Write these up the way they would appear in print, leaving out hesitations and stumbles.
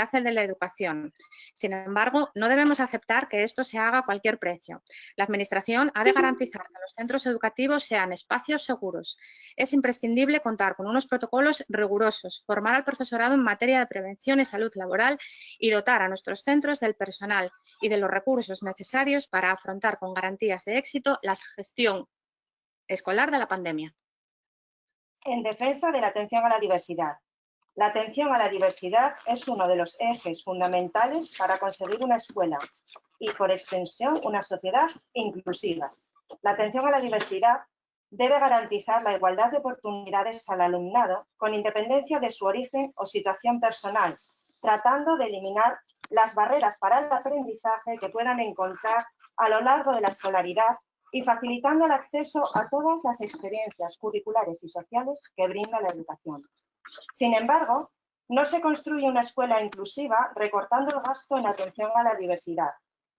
hace de la educación. Sin embargo, no debemos aceptar que esto se haga a cualquier precio. La Administración ha de garantizar que los centros educativos sean espacios seguros. Es imprescindible contar con unos protocolos rigurosos, formar al profesorado en materia de prevención y salud laboral y dotar a nuestros centros del personal y de los recursos necesarios para afrontar con garantías de éxito la gestión escolar de la pandemia. En defensa de la atención a la diversidad. La atención a la diversidad es uno de los ejes fundamentales para conseguir una escuela y, por extensión, una sociedad inclusivas. La atención a la diversidad debe garantizar la igualdad de oportunidades al alumnado con independencia de su origen o situación personal, tratando de eliminar las barreras para el aprendizaje que puedan encontrar a lo largo de la escolaridad y facilitando el acceso a todas las experiencias curriculares y sociales que brinda la educación. Sin embargo, no se construye una escuela inclusiva recortando el gasto en atención a la diversidad,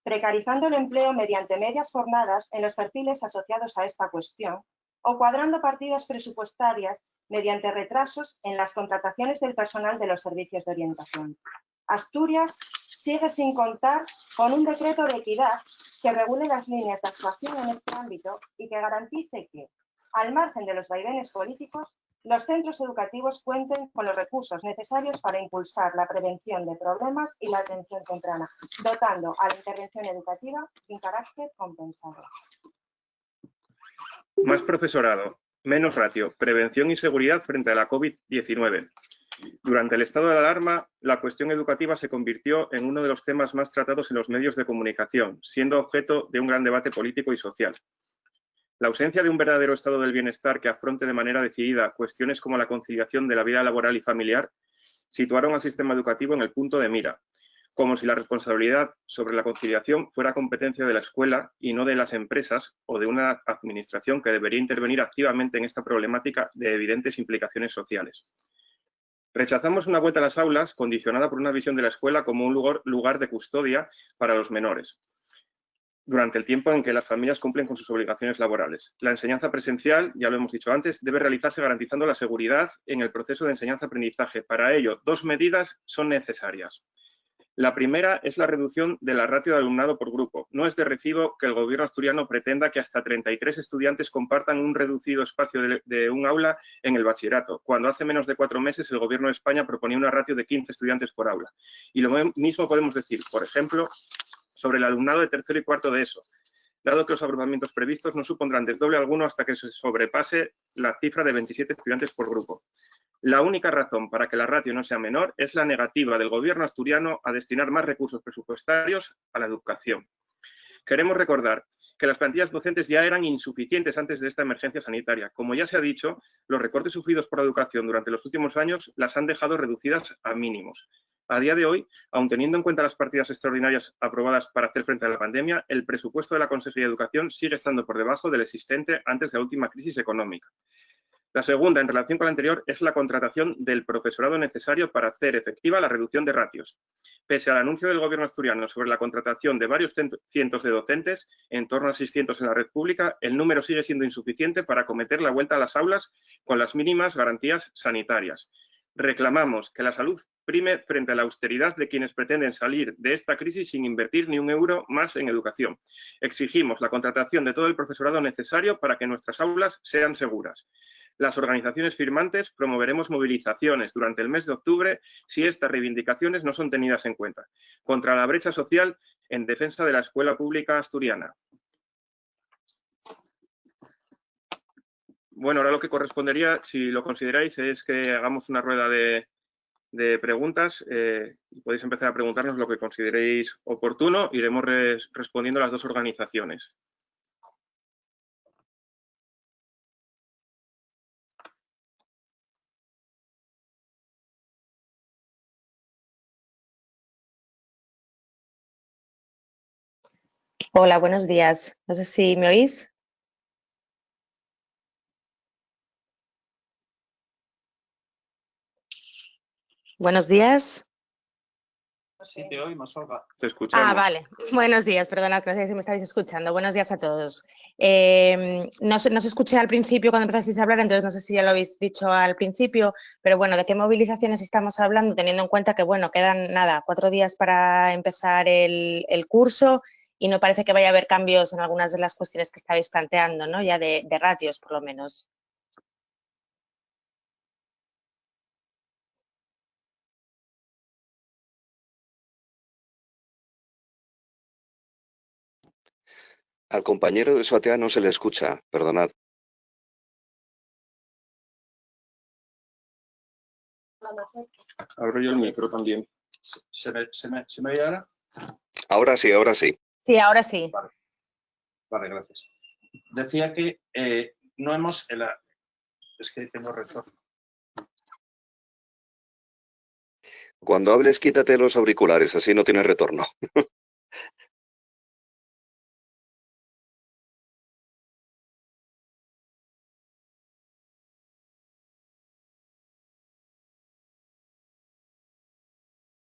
precarizando el empleo mediante medias jornadas en los perfiles asociados a esta cuestión o cuadrando partidas presupuestarias mediante retrasos en las contrataciones del personal de los servicios de orientación. Asturias sigue sin contar con un decreto de equidad que regule las líneas de actuación en este ámbito y que garantice que, al margen de los vaivenes políticos, los centros educativos cuenten con los recursos necesarios para impulsar la prevención de problemas y la atención temprana, dotando a la intervención educativa sin carácter compensado. Más profesorado, menos ratio, prevención y seguridad frente a la COVID-19. Durante el estado de alarma, la cuestión educativa se convirtió en uno de los temas más tratados en los medios de comunicación, siendo objeto de un gran debate político y social. La ausencia de un verdadero estado del bienestar que afronte de manera decidida cuestiones como la conciliación de la vida laboral y familiar situaron al sistema educativo en el punto de mira, como si la responsabilidad sobre la conciliación fuera competencia de la escuela y no de las empresas o de una administración que debería intervenir activamente en esta problemática de evidentes implicaciones sociales. Rechazamos una vuelta a las aulas condicionada por una visión de la escuela como un lugar de custodia para los menores, durante el tiempo en que las familias cumplen con sus obligaciones laborales. La enseñanza presencial, ya lo hemos dicho antes, debe realizarse garantizando la seguridad en el proceso de enseñanza-aprendizaje. Para ello, dos medidas son necesarias. La primera es la reducción de la ratio de alumnado por grupo. No es de recibo que el gobierno asturiano pretenda que hasta 33 estudiantes compartan un reducido espacio de un aula en el bachillerato, cuando hace menos de 4 meses el gobierno de España proponía una ratio de 15 estudiantes por aula. Y lo mismo podemos decir, por ejemplo, sobre el alumnado de tercero y cuarto de ESO, dado que los agrupamientos previstos no supondrán desdoble alguno hasta que se sobrepase la cifra de 27 estudiantes por grupo. La única razón para que la ratio no sea menor es la negativa del gobierno asturiano a destinar más recursos presupuestarios a la educación. Queremos recordar que las plantillas docentes ya eran insuficientes antes de esta emergencia sanitaria. Como ya se ha dicho, los recortes sufridos por la educación durante los últimos años las han dejado reducidas a mínimos. A día de hoy, aun teniendo en cuenta las partidas extraordinarias aprobadas para hacer frente a la pandemia, el presupuesto de la Consejería de Educación sigue estando por debajo del existente antes de la última crisis económica. La segunda, en relación con la anterior, es la contratación del profesorado necesario para hacer efectiva la reducción de ratios. Pese al anuncio del gobierno asturiano sobre la contratación de varios cientos de docentes, en torno a 600 en la red pública, el número sigue siendo insuficiente para acometer la vuelta a las aulas con las mínimas garantías sanitarias. Reclamamos que la salud prime frente a la austeridad de quienes pretenden salir de esta crisis sin invertir ni un euro más en educación. Exigimos la contratación de todo el profesorado necesario para que nuestras aulas sean seguras. Las organizaciones firmantes promoveremos movilizaciones durante el mes de octubre si estas reivindicaciones no son tenidas en cuenta, contra la brecha social en defensa de la escuela pública asturiana. Bueno, ahora lo que correspondería, si lo consideráis, es que hagamos una rueda de preguntas y podéis empezar a preguntarnos lo que consideréis oportuno. Iremos respondiendo a las dos organizaciones. Hola, buenos días. No sé si me oís. Buenos días. Sí, te oímos, Olga. Te escuchamos. Vale. Buenos días, perdonad, no sé si me estáis escuchando. Buenos días a todos. No os escuché al principio cuando empezasteis a hablar, entonces no sé si ya lo habéis dicho al principio, pero bueno, ¿de qué movilizaciones estamos hablando? Teniendo en cuenta que, bueno, quedan, 4 días para empezar el curso y no parece que vaya a haber cambios en algunas de las cuestiones que estabais planteando, ¿no? Ya de ratios, por lo menos. Al compañero de Soatea no se le escucha, perdonad. Abro yo el micro también. ¿Se me oye ahora? Ahora sí, ahora sí. Sí, ahora sí. Vale, gracias. Decía que no hemos... Es que tengo retorno. Cuando hables, quítate los auriculares, así no tienes retorno.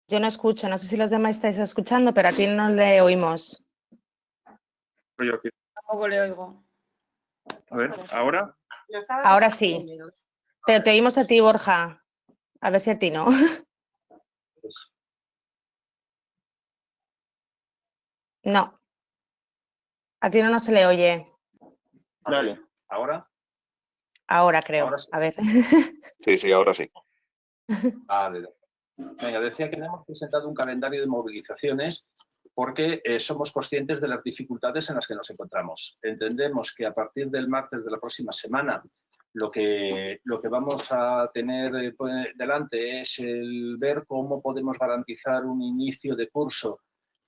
Yo no escucho, no sé si los demás estáis escuchando, pero a ti no le oímos. Yo aquí. Tampoco le oigo. A ver, ¿ahora? Ahora sí. Pero te oímos a ti, Borja. A ver si a ti no. No. A ti no se le oye. Dale. ¿Ahora? Ahora creo. Ahora sí. A ver. Sí, ahora sí. Vale. Venga, decía que hemos presentado un calendario de movilizaciones porque somos conscientes de las dificultades en las que nos encontramos. Entendemos que a partir del martes de la próxima semana lo que vamos a tener delante es el ver cómo podemos garantizar un inicio de curso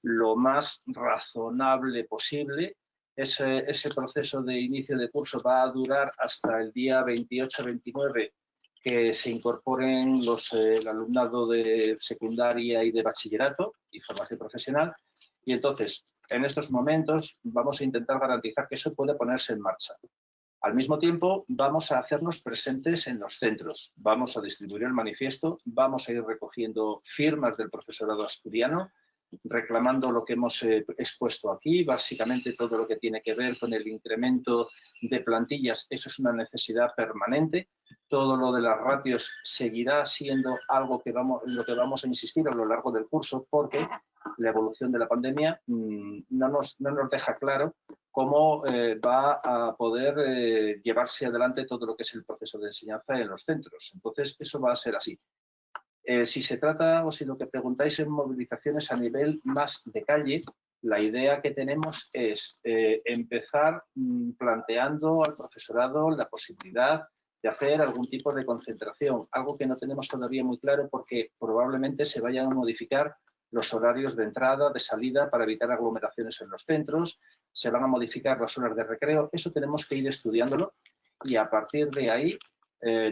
lo más razonable posible. Ese proceso de inicio de curso va a durar hasta el día 28-29, que se incorporen el alumnado de secundaria y de bachillerato y formación profesional. Y entonces, en estos momentos, vamos a intentar garantizar que eso pueda ponerse en marcha. Al mismo tiempo, vamos a hacernos presentes en los centros. Vamos a distribuir el manifiesto, vamos a ir recogiendo firmas del profesorado asturiano, reclamando lo que hemos expuesto aquí, básicamente todo lo que tiene que ver con el incremento de plantillas. Eso es una necesidad permanente. Todo lo de las ratios seguirá siendo algo lo que vamos a insistir a lo largo del curso, porque la evolución de la pandemia no nos deja claro cómo va a poder llevarse adelante todo lo que es el proceso de enseñanza en los centros. Entonces, eso va a ser así. Si se trata, o si lo que preguntáis en movilizaciones a nivel más de calle, la idea que tenemos es empezar planteando al profesorado la posibilidad de hacer algún tipo de concentración, algo que no tenemos todavía muy claro porque probablemente se vayan a modificar los horarios de entrada, de salida, para evitar aglomeraciones en los centros, se van a modificar las horas de recreo. Eso tenemos que ir estudiándolo y a partir de ahí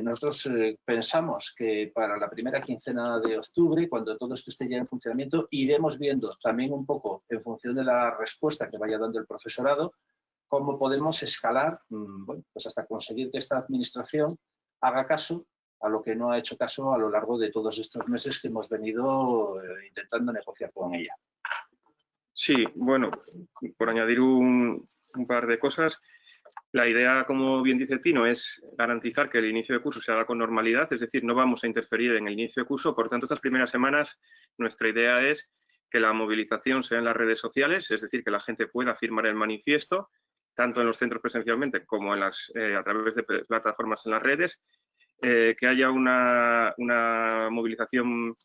nosotros pensamos que para la primera quincena de octubre, cuando todo esto esté ya en funcionamiento, iremos viendo también un poco, en función de la respuesta que vaya dando el profesorado, cómo podemos escalar, bueno, pues hasta conseguir que esta administración haga caso a lo que no ha hecho caso a lo largo de todos estos meses que hemos venido intentando negociar con ella. Sí, bueno, por añadir un par de cosas. La idea, como bien dice Tino, es garantizar que el inicio de curso se haga con normalidad, es decir, no vamos a interferir en el inicio de curso. Por tanto, estas primeras semanas nuestra idea es que la movilización sea en las redes sociales, es decir, que la gente pueda firmar el manifiesto, tanto en los centros presencialmente como a través de plataformas en las redes, que haya una movilización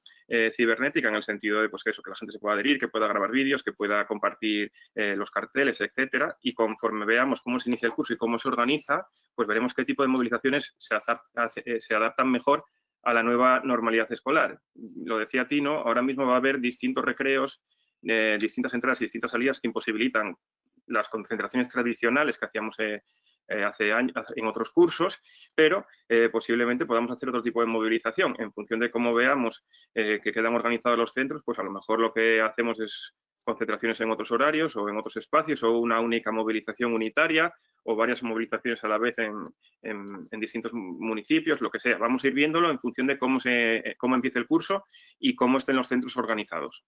cibernética, en el sentido de pues, que la gente se pueda adherir, que pueda grabar vídeos, que pueda compartir los carteles, etcétera, y conforme veamos cómo se inicia el curso y cómo se organiza, pues veremos qué tipo de movilizaciones se adaptan mejor a la nueva normalidad escolar. Lo decía Tino, ahora mismo va a haber distintos recreos, distintas entradas y distintas salidas que imposibilitan las concentraciones tradicionales que hacíamos hace años en otros cursos, pero posiblemente podamos hacer otro tipo de movilización. En función de cómo veamos que quedan organizados los centros, pues a lo mejor lo que hacemos es concentraciones en otros horarios o en otros espacios, o una única movilización unitaria, o varias movilizaciones a la vez en distintos municipios, lo que sea. Vamos a ir viéndolo en función de cómo empiece el curso y cómo estén los centros organizados.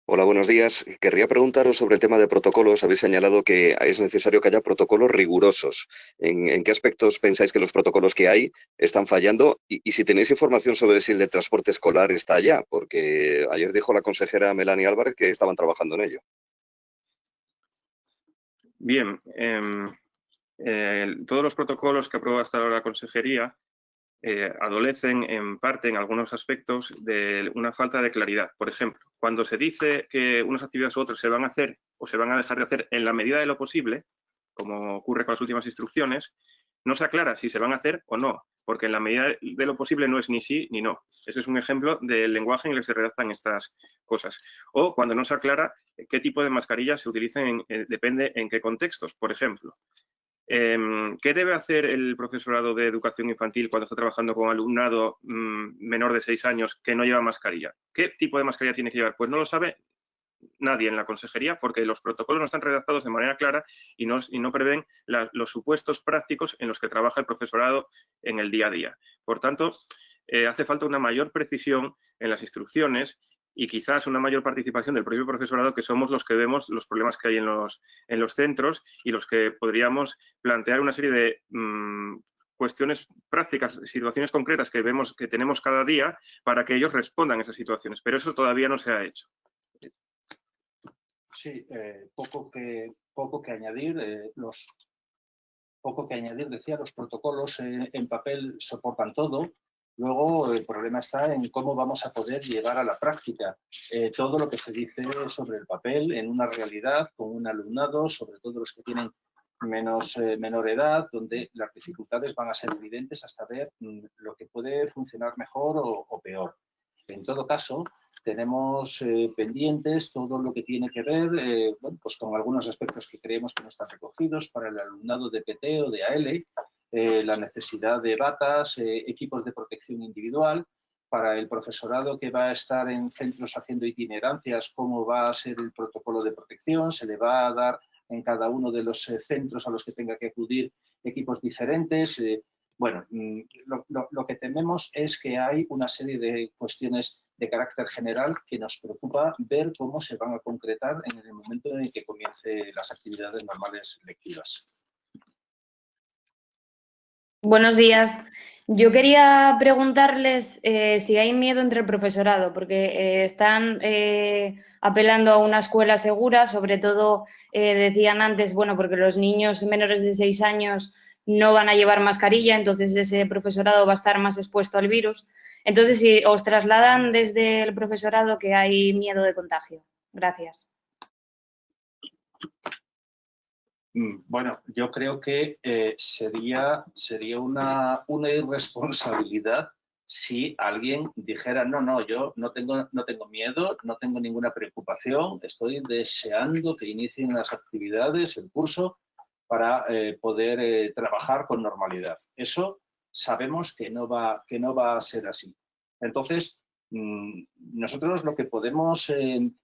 Hola, buenos días. Querría preguntaros sobre el tema de protocolos. Habéis señalado que es necesario que haya protocolos rigurosos. ¿En qué aspectos pensáis que los protocolos que hay están fallando? Y si tenéis información sobre si el de transporte escolar está allá, porque ayer dijo la consejera Melanie Álvarez que estaban trabajando en ello. Bien, todos los protocolos que aprueba hasta ahora la consejería adolecen en parte, en algunos aspectos, de una falta de claridad. Por ejemplo, cuando se dice que unas actividades u otras se van a hacer o se van a dejar de hacer en la medida de lo posible, como ocurre con las últimas instrucciones, no se aclara si se van a hacer o no, porque en la medida de lo posible no es ni sí ni no. Ese es un ejemplo del lenguaje en el que se redactan estas cosas. O cuando no se aclara qué tipo de mascarillas se utilizan, depende en qué contextos. Por ejemplo, ¿qué debe hacer el profesorado de educación infantil cuando está trabajando con alumnado menor de 6 años que no lleva mascarilla? ¿Qué tipo de mascarilla tiene que llevar? Pues no lo sabe nadie en la consejería porque los protocolos no están redactados de manera clara y no prevén los supuestos prácticos en los que trabaja el profesorado en el día a día. Por tanto, hace falta una mayor precisión en las instrucciones y quizás una mayor participación del propio profesorado, que somos los que vemos los problemas que hay en los centros y los que podríamos plantear una serie de cuestiones prácticas, situaciones concretas que vemos que tenemos cada día para que ellos respondan a esas situaciones. Pero eso todavía no se ha hecho. Sí, poco que añadir. Decía, los protocolos en papel soportan todo. Luego el problema está en cómo vamos a poder llevar a la práctica todo lo que se dice sobre el papel en una realidad con un alumnado, sobre todo los que tienen menor edad, donde las dificultades van a ser evidentes hasta ver lo que puede funcionar mejor o peor. En todo caso, tenemos pendientes todo lo que tiene que ver pues con algunos aspectos que creemos que no están recogidos para el alumnado de PT o de AL, la necesidad de batas, equipos de protección individual, para el profesorado que va a estar en centros haciendo itinerancias, cómo va a ser el protocolo de protección, se le va a dar en cada uno de los centros a los que tenga que acudir equipos diferentes. Bueno, lo que tememos es que hay una serie de cuestiones de carácter general que nos preocupa ver cómo se van a concretar en el momento en el que comiencen las actividades normales lectivas. Buenos días. Yo quería preguntarles si hay miedo entre el profesorado, porque están apelando a una escuela segura, sobre todo decían antes, bueno, porque los niños menores de 6 años no van a llevar mascarilla, entonces ese profesorado va a estar más expuesto al virus. Entonces, si os trasladan desde el profesorado que hay miedo de contagio. Gracias. Bueno, yo creo que sería una irresponsabilidad si alguien dijera, no, yo no tengo miedo, no tengo ninguna preocupación, estoy deseando que inicien las actividades, el curso, para poder trabajar con normalidad. Eso sabemos que no va a ser así. Entonces, nosotros lo que podemos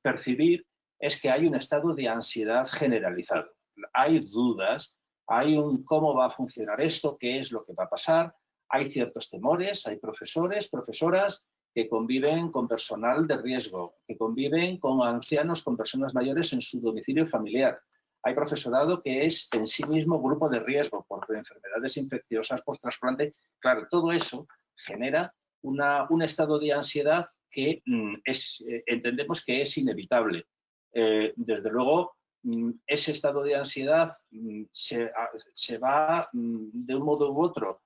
percibir es que hay un estado de ansiedad generalizado. Hay dudas, hay un cómo va a funcionar esto, qué es lo que va a pasar, hay ciertos temores, hay profesores, profesoras que conviven con personal de riesgo, que conviven con ancianos, con personas mayores en su domicilio familiar. Hay profesorado que es en sí mismo grupo de riesgo por enfermedades infecciosas, por trasplante. Claro, todo eso genera un estado de ansiedad que entendemos que es inevitable. Desde luego, ese estado de ansiedad se va de un modo u otro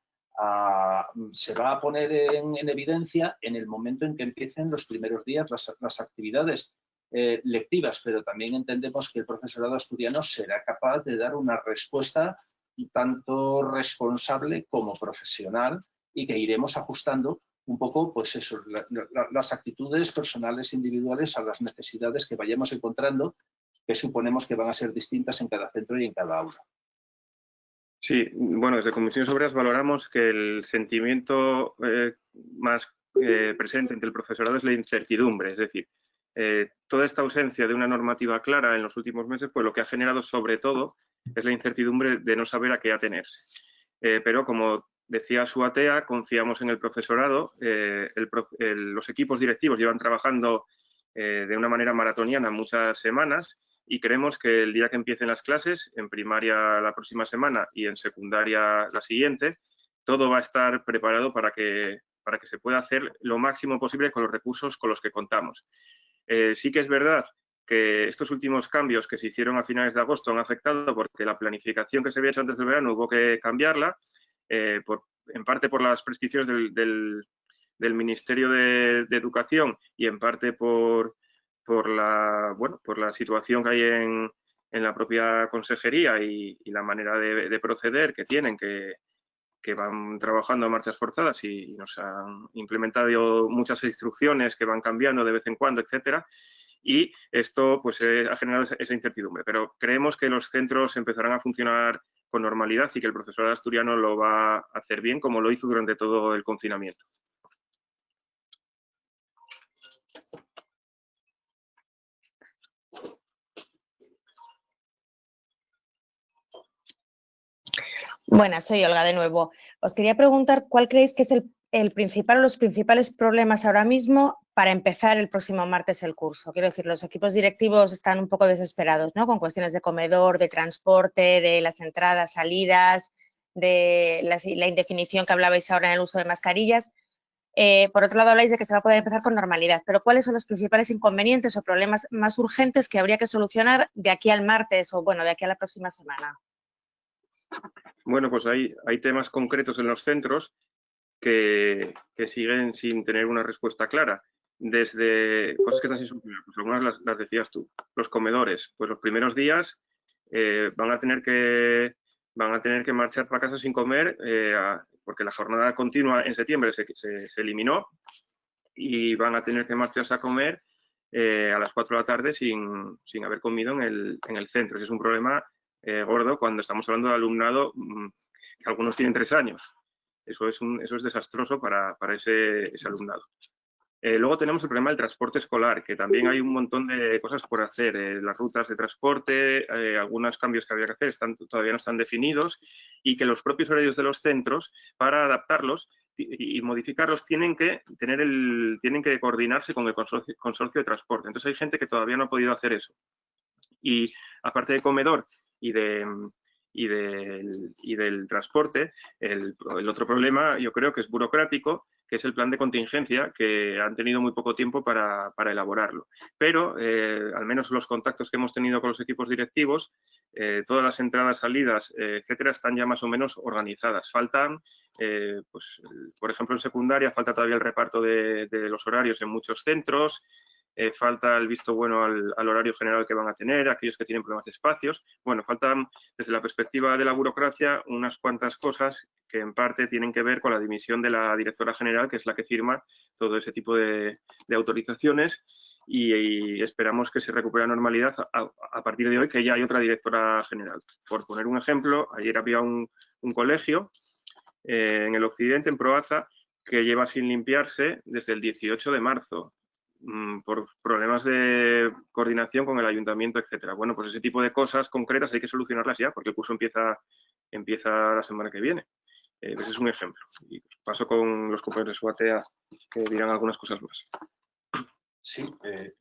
se va a poner en evidencia en el momento en que empiecen los primeros días las actividades lectivas, pero también entendemos que el profesorado asturiano será capaz de dar una respuesta tanto responsable como profesional y que iremos ajustando un poco pues eso, las actitudes personales individuales a las necesidades que vayamos encontrando, que suponemos que van a ser distintas en cada centro y en cada aula. Sí, bueno, desde Comisiones Obreras valoramos que el sentimiento más presente entre el profesorado es la incertidumbre, es decir, toda esta ausencia de una normativa clara en los últimos meses, pues lo que ha generado sobre todo es la incertidumbre de no saber a qué atenerse. Pero como decía Suatea, confiamos en el profesorado, los equipos directivos llevan trabajando de una manera maratoniana muchas semanas y creemos que el día que empiecen las clases, en primaria la próxima semana y en secundaria la siguiente, todo va a estar preparado para que se pueda hacer lo máximo posible con los recursos con los que contamos. Sí que es verdad que estos últimos cambios que se hicieron a finales de agosto han afectado porque la planificación que se había hecho antes del verano hubo que cambiarla, en parte por las prescripciones del Ministerio de Educación y en parte por la situación que hay en la propia consejería y la manera de proceder que tienen, que van trabajando a marchas forzadas y nos han implementado muchas instrucciones que van cambiando de vez en cuando, etcétera. Y esto pues ha generado esa incertidumbre. Pero creemos que los centros empezarán a funcionar con normalidad y que el profesorado asturiano lo va a hacer bien, como lo hizo durante todo el confinamiento. Buenas, soy Olga de nuevo. Os quería preguntar cuál creéis que es el principal o los principales problemas ahora mismo para empezar el próximo martes el curso. Quiero decir, los equipos directivos están un poco desesperados, ¿no? Con cuestiones de comedor, de transporte, de las entradas, salidas, de la indefinición que hablabais ahora en el uso de mascarillas. Por otro lado, habláis de que se va a poder empezar con normalidad, pero ¿cuáles son los principales inconvenientes o problemas más urgentes que habría que solucionar de aquí al martes o, bueno, de aquí a la próxima semana? Bueno, pues hay temas concretos en los centros que siguen sin tener una respuesta clara. Desde cosas que están sin solucionar, pues algunas las decías tú. Los comedores, pues los primeros días van a tener que marchar para casa sin comer porque la jornada continua en septiembre se eliminó y van a tener que marcharse a comer a las 4 de la tarde sin haber comido en el centro. Ese es un problema gordo cuando estamos hablando de alumnado que algunos tienen 3 años. Eso es desastroso para ese alumnado. Luego tenemos el problema del transporte escolar, que también hay un montón de cosas por hacer. Las rutas de transporte, algunos cambios que había que hacer todavía no están definidos y que los propios horarios de los centros, para adaptarlos y modificarlos, tienen que coordinarse con el consorcio de transporte. Entonces hay gente que todavía no ha podido hacer eso. Y aparte de comedor y del transporte, el otro problema yo creo que es burocrático, que es el plan de contingencia, que han tenido muy poco tiempo para elaborarlo. Pero, al menos los contactos que hemos tenido con los equipos directivos, todas las entradas, salidas, etcétera, están ya más o menos organizadas. Faltan, pues, por ejemplo, en secundaria falta todavía el reparto de los horarios en muchos centros, falta el visto bueno al horario general que van a tener, aquellos que tienen problemas de espacios. Bueno, faltan, desde la perspectiva de la burocracia, unas cuantas cosas que en parte tienen que ver con la dimisión de la directora general, que es la que firma todo ese tipo de autorizaciones, y esperamos que se recupere la normalidad a partir de hoy, que ya hay otra directora general. Por poner un ejemplo, ayer había un colegio en el occidente, en Proaza, que lleva sin limpiarse desde el 18 de marzo. Por problemas de coordinación con el ayuntamiento, etcétera. Bueno, pues ese tipo de cosas concretas hay que solucionarlas ya, porque el curso empieza la semana que viene. Ese es un ejemplo. Y paso con los compañeros de Suatea, que dirán algunas cosas más. Sí,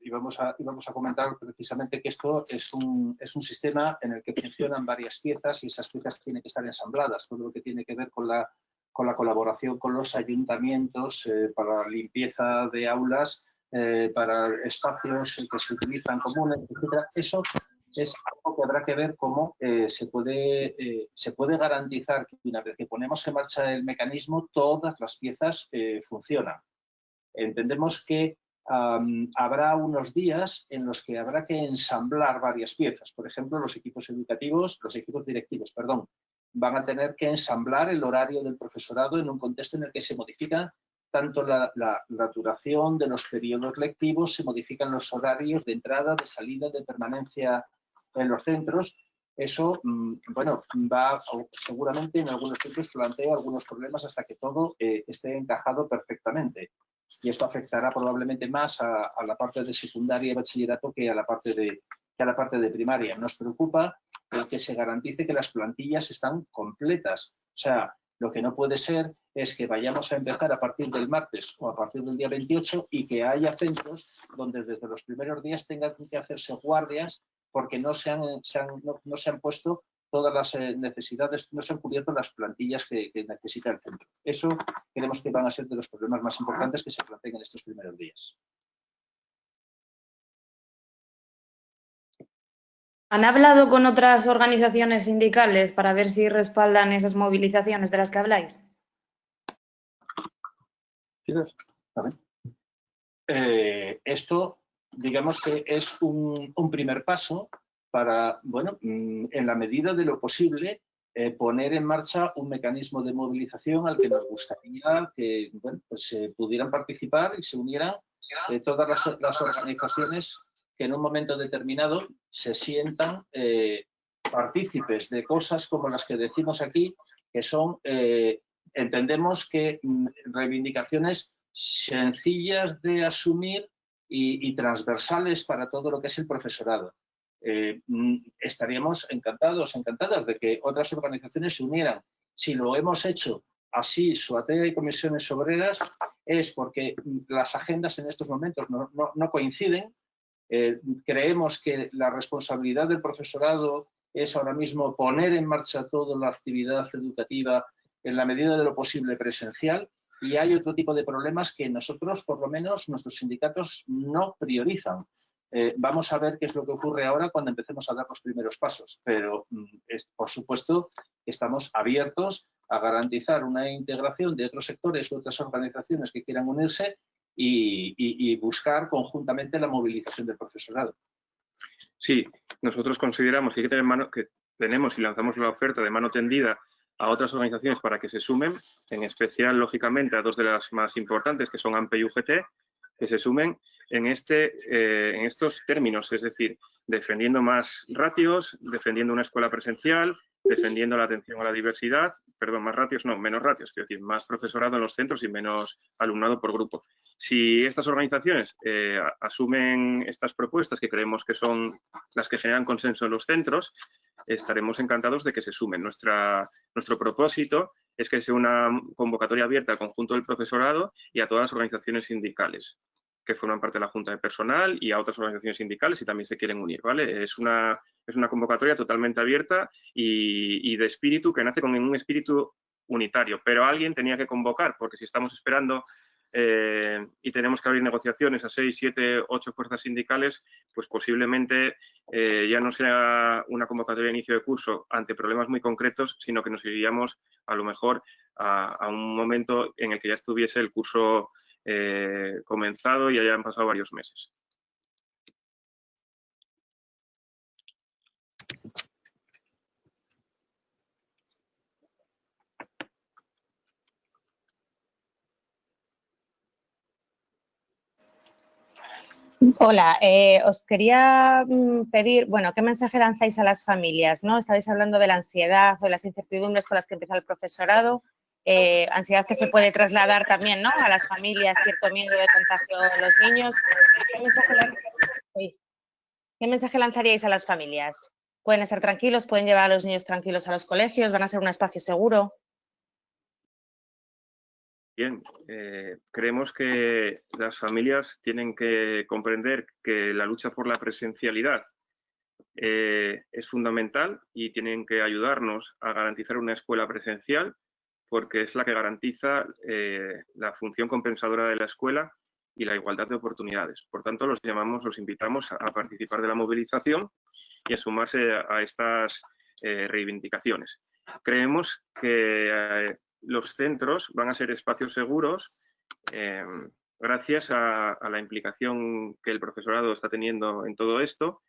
íbamos a comentar precisamente que esto es un sistema en el que funcionan varias piezas y esas piezas tienen que estar ensambladas. Todo lo que tiene que ver con la colaboración con los ayuntamientos para la limpieza de aulas, para espacios que se utilizan comunes, etcétera. Eso es algo que habrá que ver cómo se puede garantizar que una vez que ponemos en marcha el mecanismo, todas las piezas funcionan. Entendemos que habrá unos días en los que habrá que ensamblar varias piezas. Por ejemplo, los equipos directivos, van a tener que ensamblar el horario del profesorado en un contexto en el que se modifica tanto la duración de los periodos lectivos, se modifican los horarios de entrada, de salida, de permanencia en los centros. Eso, bueno, seguramente en algunos centros plantea algunos problemas hasta que todo esté encajado perfectamente. y esto afectará probablemente más a la parte de secundaria y bachillerato que a la parte de primaria. Nos preocupa el que se garantice que las plantillas están completas. O sea, lo que no puede ser es que vayamos a empezar a partir del martes o a partir del día 28 y que haya centros donde desde los primeros días tengan que hacerse guardias porque no se han puesto todas las necesidades, no se han cubierto las plantillas que necesita el centro. Eso creemos que van a ser de los problemas más importantes que se planteen en estos primeros días. ¿Han hablado con otras organizaciones sindicales para ver si respaldan esas movilizaciones de las que habláis? Esto, digamos que es un primer paso para, bueno, en la medida de lo posible, poner en marcha un mecanismo de movilización al que nos gustaría que, bueno, pues, pudieran participar y se unieran todas las organizaciones que en un momento determinado se sientan partícipes de cosas como las que decimos aquí, que son, entendemos que reivindicaciones sencillas de asumir y transversales para todo lo que es el profesorado. Estaríamos encantadas de que otras organizaciones se unieran. Si lo hemos hecho así, SUATEA y comisiones obreras, es porque las agendas en estos momentos no coinciden. Creemos que la responsabilidad del profesorado es ahora mismo poner en marcha toda la actividad educativa en la medida de lo posible presencial, y hay otro tipo de problemas que nosotros, por lo menos, nuestros sindicatos no priorizan. Vamos a ver qué es lo que ocurre ahora cuando empecemos a dar los primeros pasos, pero por supuesto estamos abiertos a garantizar una integración de otros sectores u otras organizaciones que quieran unirse y buscar conjuntamente la movilización del profesorado. Sí, nosotros consideramos que hay que tener que tenemos y lanzamos la oferta de mano tendida a otras organizaciones para que se sumen, en especial, lógicamente, a dos de las más importantes, que son AMPE y UGT, que se sumen en estos términos, es decir, defendiendo más ratios, defendiendo una escuela presencial, defendiendo la atención a la diversidad, perdón, más ratios, no, menos ratios, quiero decir, más profesorado en los centros y menos alumnado por grupo. Si estas organizaciones asumen estas propuestas, que creemos que son las que generan consenso en los centros, estaremos encantados de que se sumen. Nuestro propósito es que sea una convocatoria abierta al conjunto del profesorado y a todas las organizaciones sindicales que forman parte de la Junta de Personal y a otras organizaciones sindicales si también se quieren unir, ¿vale? Es una convocatoria totalmente abierta y de espíritu, que nace con un espíritu unitario, pero alguien tenía que convocar, porque si estamos esperando y tenemos que abrir negociaciones a 6, 7, 8 fuerzas sindicales, pues posiblemente ya no sea una convocatoria de inicio de curso ante problemas muy concretos, sino que nos iríamos a lo mejor a un momento en el que ya estuviese el curso comenzado y hayan pasado varios meses. Hola, os quería pedir, bueno, ¿qué mensaje lanzáis a las familias, ¿no? Estabais hablando de la ansiedad o de las incertidumbres con las que empieza el profesorado, ansiedad que se puede trasladar también, ¿no?, a las familias, cierto miedo de contagio de los niños. ¿Qué mensaje lanzaríais a las familias? ¿Pueden estar tranquilos? ¿Pueden llevar a los niños tranquilos a los colegios? ¿Van a ser un espacio seguro? Bien, creemos que las familias tienen que comprender que la lucha por la presencialidad es fundamental y tienen que ayudarnos a garantizar una escuela presencial, porque es la que garantiza la función compensadora de la escuela y la igualdad de oportunidades. Por tanto, los invitamos a participar de la movilización y a sumarse a estas reivindicaciones. Creemos que los centros van a ser espacios seguros gracias a la implicación que el profesorado está teniendo en todo esto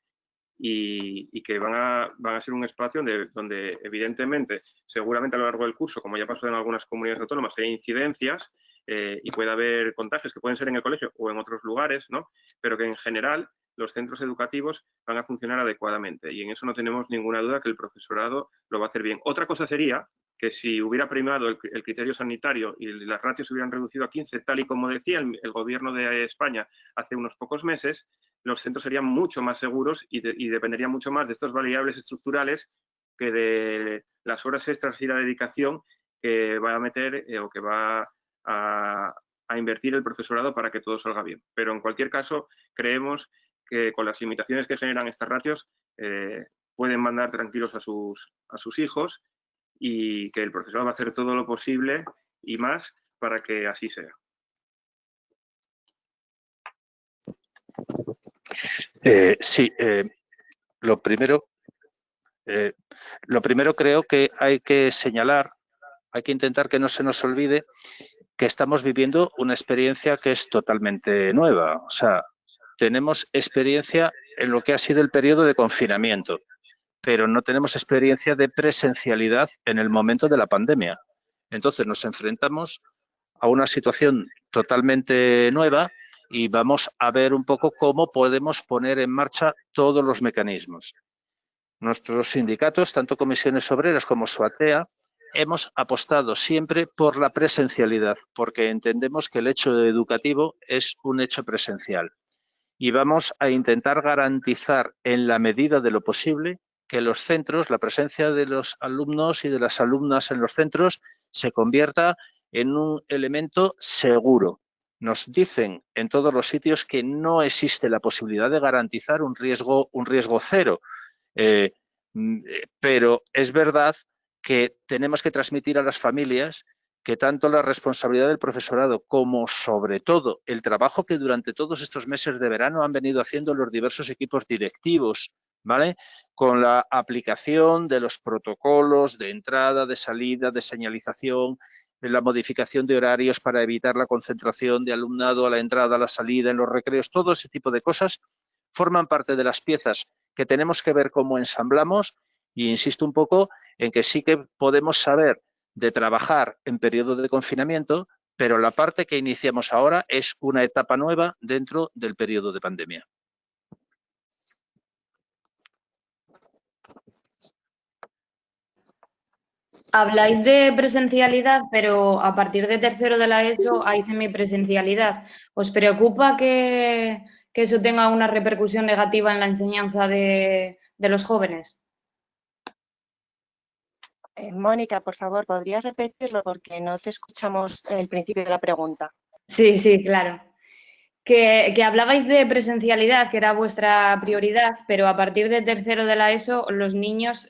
y que van a ser un espacio donde evidentemente, seguramente a lo largo del curso, como ya pasó en algunas comunidades autónomas, hay incidencias y puede haber contagios que pueden ser en el colegio o en otros lugares, ¿no? Pero que en general los centros educativos van a funcionar adecuadamente y en eso no tenemos ninguna duda que el profesorado lo va a hacer bien. Otra cosa sería que si hubiera primado el criterio sanitario y las ratios se hubieran reducido a 15, tal y como decía el gobierno de España hace unos pocos meses, los centros serían mucho más seguros y dependerían mucho más de estas variables estructurales que de las horas extras y la dedicación que va a meter o que va a invertir el profesorado para que todo salga bien. Pero en cualquier caso, creemos que con las limitaciones que generan estas ratios pueden mandar tranquilos a sus hijos y que el profesorado va a hacer todo lo posible y más para que así sea. Sí, lo primero creo que hay que señalar, hay que intentar que no se nos olvide que estamos viviendo una experiencia que es totalmente nueva. O sea, tenemos experiencia en lo que ha sido el periodo de confinamiento, pero no tenemos experiencia de presencialidad en el momento de la pandemia. Entonces nos enfrentamos a una situación totalmente nueva y vamos a ver un poco cómo podemos poner en marcha todos los mecanismos. Nuestros sindicatos, tanto Comisiones Obreras como SOATEA, hemos apostado siempre por la presencialidad, porque entendemos que el hecho educativo es un hecho presencial. Y vamos a intentar garantizar, en la medida de lo posible, que los centros, la presencia de los alumnos y de las alumnas en los centros, se convierta en un elemento seguro. Nos dicen en todos los sitios que no existe la posibilidad de garantizar un riesgo cero. Pero es verdad que tenemos que transmitir a las familias que tanto la responsabilidad del profesorado como, sobre todo, el trabajo que durante todos estos meses de verano han venido haciendo los diversos equipos directivos, ¿vale? Con la aplicación de los protocolos de entrada, de salida, de señalización, de la modificación de horarios para evitar la concentración de alumnado a la entrada, a la salida, en los recreos, todo ese tipo de cosas forman parte de las piezas que tenemos que ver cómo ensamblamos y insisto un poco en que sí que podemos saber de trabajar en periodo de confinamiento, pero la parte que iniciamos ahora es una etapa nueva dentro del periodo de pandemia. Habláis de presencialidad, pero a partir de tercero de la ESO hay semipresencialidad. ¿Os preocupa que eso tenga una repercusión negativa en la enseñanza de los jóvenes? Mónica, por favor, ¿podrías repetirlo? Porque no te escuchamos el principio de la pregunta. Sí, claro. Que hablabais de presencialidad, que era vuestra prioridad, pero a partir de tercero de la ESO los niños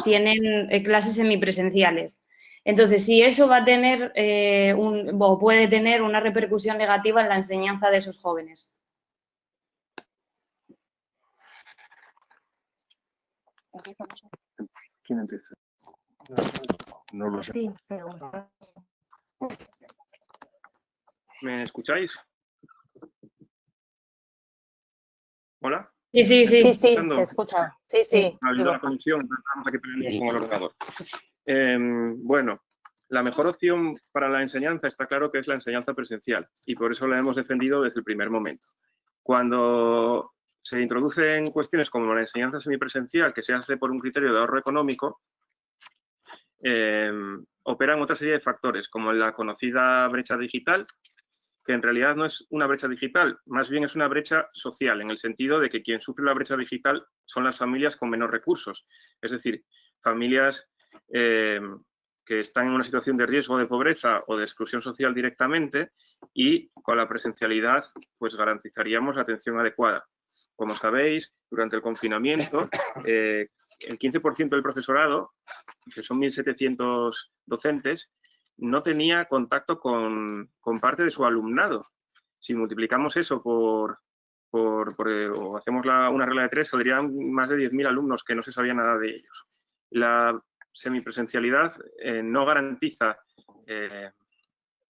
tienen clases semipresenciales. Entonces, si eso va a tener o puede tener una repercusión negativa en la enseñanza de esos jóvenes. ¿Quién empieza? No lo sé. Sí, ¿Me escucháis? ¿Hola? Sí, se escucha. Sí. Ha habido la conexión, estamos aquí peleando con el ordenador. Bueno, la mejor opción para la enseñanza está claro que es la enseñanza presencial y por eso la hemos defendido desde el primer momento. Cuando se introducen cuestiones como la enseñanza semipresencial, que se hace por un criterio de ahorro económico, operan otra serie de factores, como la conocida brecha digital, que en realidad no es una brecha digital, más bien es una brecha social, en el sentido de que quien sufre la brecha digital son las familias con menos recursos, es decir, familias que están en una situación de riesgo de pobreza o de exclusión social directamente y con la presencialidad pues garantizaríamos la atención adecuada. Como sabéis, durante el confinamiento, el 15% del profesorado, que son 1.700 docentes, no tenía contacto con parte de su alumnado. Si multiplicamos eso o hacemos una regla de 3, saldrían más de 10.000 alumnos que no se sabía nada de ellos. La semipresencialidad no garantiza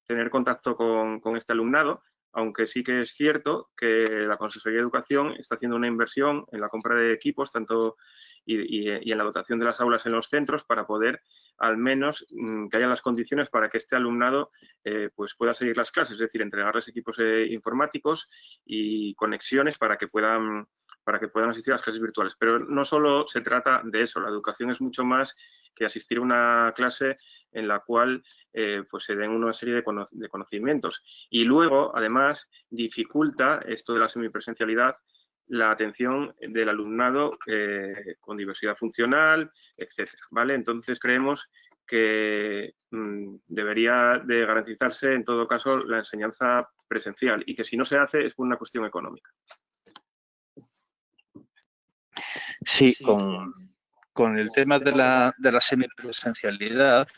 tener contacto con este alumnado, aunque sí que es cierto que la Consejería de Educación está haciendo una inversión en la compra de equipos y en la dotación de las aulas en los centros para poder al menos que haya las condiciones para que este alumnado pues pueda seguir las clases, es decir, entregarles equipos informáticos y conexiones para que puedan asistir a las clases virtuales. Pero no solo se trata de eso, la educación es mucho más que asistir a una clase en la cual pues se den una serie de conocimientos. Y luego, además, dificulta esto de la semipresencialidad la atención del alumnado con diversidad funcional, etcétera, ¿vale? Entonces creemos que debería de garantizarse en todo caso la enseñanza presencial y que si no se hace es por una cuestión económica. Sí, con el tema de la semipresencialidad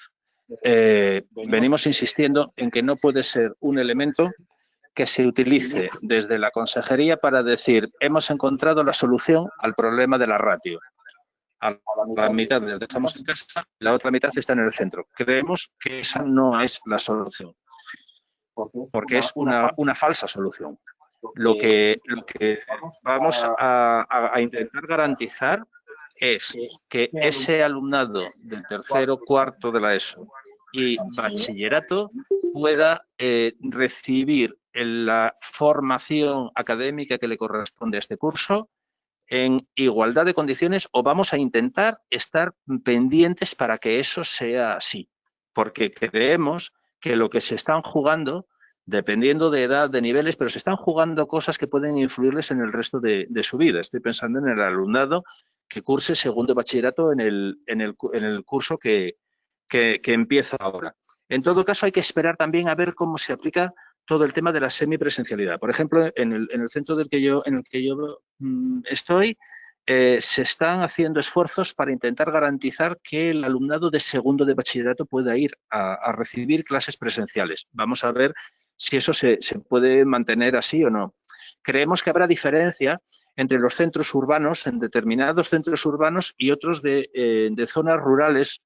venimos insistiendo en que no puede ser un elemento que se utilice desde la consejería para decir hemos encontrado la solución al problema de la ratio. A la mitad les dejamos en casa, la otra mitad está en el centro. Creemos que esa no es la solución, porque es una falsa solución. Lo que vamos a intentar garantizar es que ese alumnado del tercero, cuarto de la ESO y bachillerato pueda recibir la formación académica que le corresponde a este curso en igualdad de condiciones, o vamos a intentar estar pendientes para que eso sea así, porque creemos que lo que se están jugando, dependiendo de edad, de niveles, pero se están jugando cosas que pueden influirles en el resto de su vida. Estoy pensando en el alumnado que curse segundo de bachillerato en el curso que empieza ahora. En todo caso, hay que esperar también a ver cómo se aplica todo el tema de la semipresencialidad. Por ejemplo, en el centro en el que yo estoy, se están haciendo esfuerzos para intentar garantizar que el alumnado de segundo de bachillerato pueda ir a recibir clases presenciales. Vamos a ver si eso se puede mantener así o no. Creemos que habrá diferencia entre los centros urbanos, en determinados centros urbanos y otros de zonas rurales,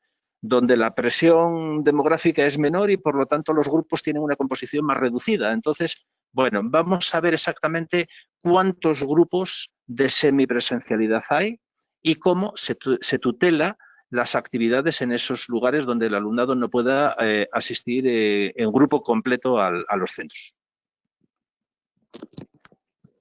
donde la presión demográfica es menor y, por lo tanto, los grupos tienen una composición más reducida. Entonces, bueno, vamos a ver exactamente cuántos grupos de semipresencialidad hay y cómo se tutela las actividades en esos lugares donde el alumnado no pueda asistir en grupo completo a los centros.